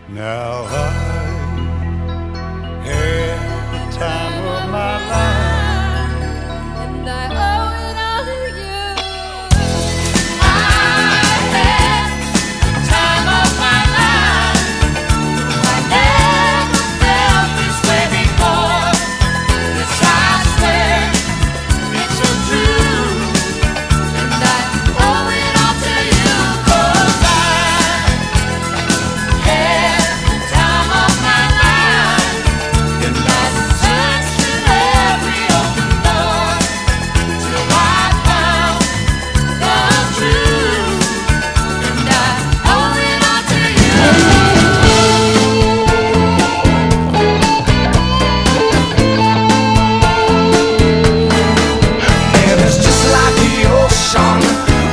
Now I had the time of my life, and I owe it all to you. I had the time of my life. I never felt this way before. Yes, I swear it's so true, and I owe it all to you. 'Cause I had the time of my life, and I searched in every open door till I found the truth, and I owe it all to you. And it's just like the ocean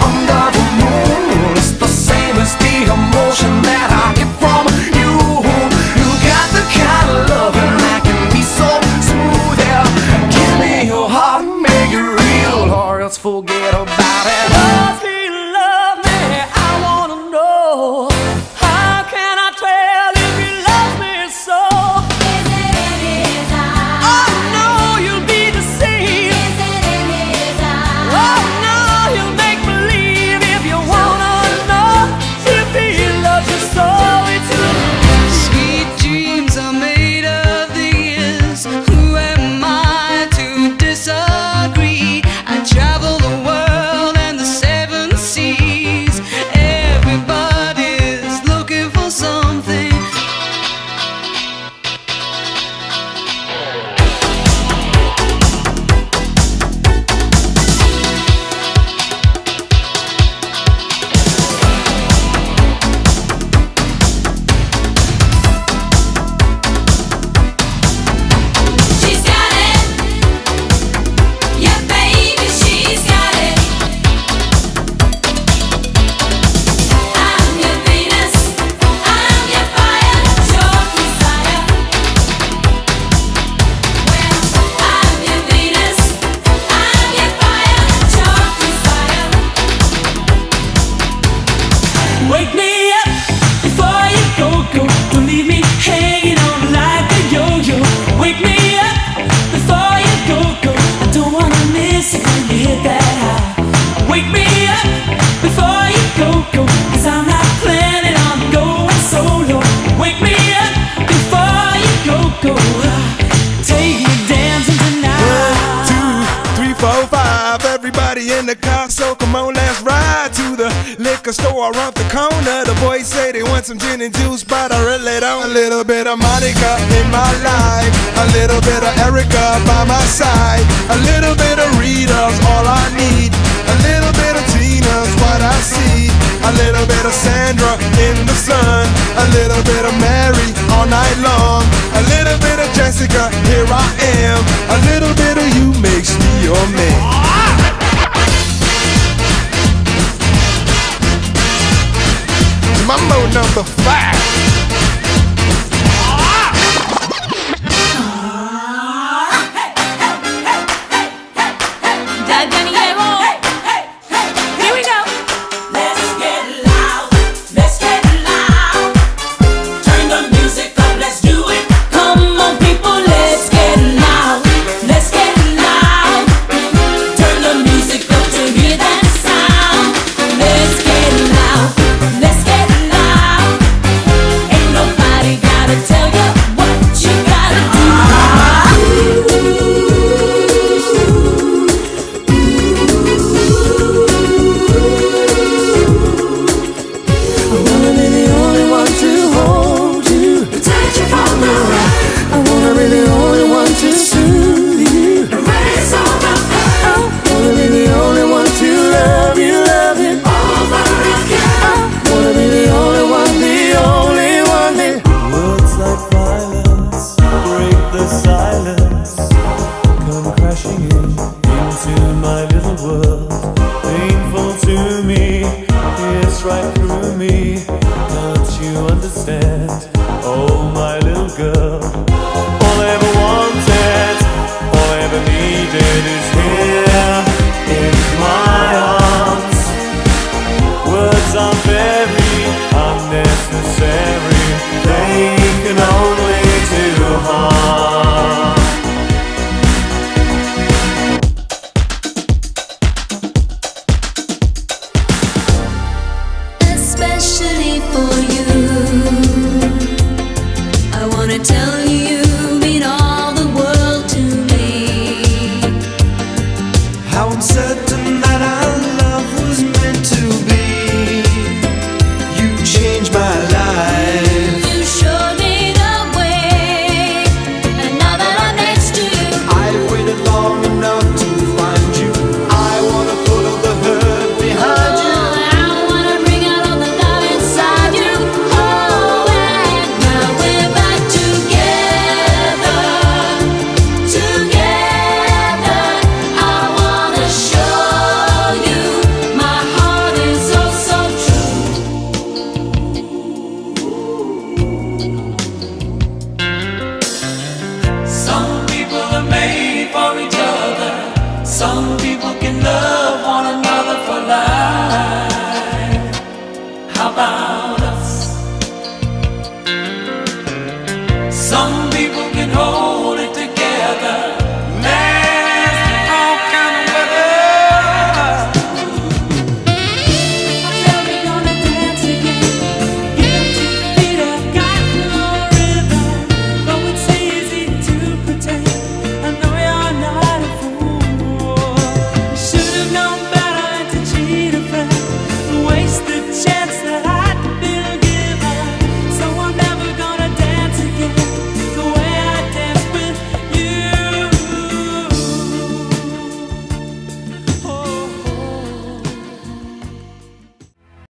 under the moon. It's the same as the emotion that I get from you. You got the kind of loving that can be so smooth. Yeah, give me your heart, make it real, or else forget about it. Love me, I wanna know. How can I tell if you love me so? Oh no, you'll be deceived. Oh no, you'll make believe if you wanna know if he loves you so. It's Sweet dreams are made of these. Who am I to disagree? I travel the world and the seven seas. Everybody's looking for something. She's got it, yeah, baby, she's got it. I'm your Venus, I'm your fire, your desire. Well, I'm your Venus, I'm your fire, your desire. Wake me up before you go. Don't leave me hanging on like a yo-yo. Wake me up before you go. I don't wanna miss it when you hit that high. Wake me up before you go. 'Cause I'm not planning on going solo. Wake me up before you go. Take me dancing tonight. 1, 2, 3, 4, 5. Everybody in the car, so come on, let's ride to the liquor store around the corner. The boys say they want some gin and juice, but I really don't. A little bit of Monica in my life, a little bit of Erica by my side, a little bit of Rita's all I need, a little bit of Tina's what I see, a little bit of Sandra in the sun, a little bit of Mary all night long, a little bit of Jessica, here I am, a little bit of you makes me your man. Mambo number 5. Dani llegó. Here we go. Let's get loud, let's get loud. Turn the music up, let's do it. Come on, people, let's get loud. Let's get loud. Turn the music up to hear that sound. Let's get loud. Let's get loud. Ain't nobody gotta tell you what you gotta do. I wanna be the only one to hold you, protect you from the rain. I wanna be the only one to soothe you, erase all the pain. I wanna be the only one to love you over again. I wanna be the only one that Words like violence break the silence, come crashing into my little world. Painful to me, it's right through me. Can't you understand?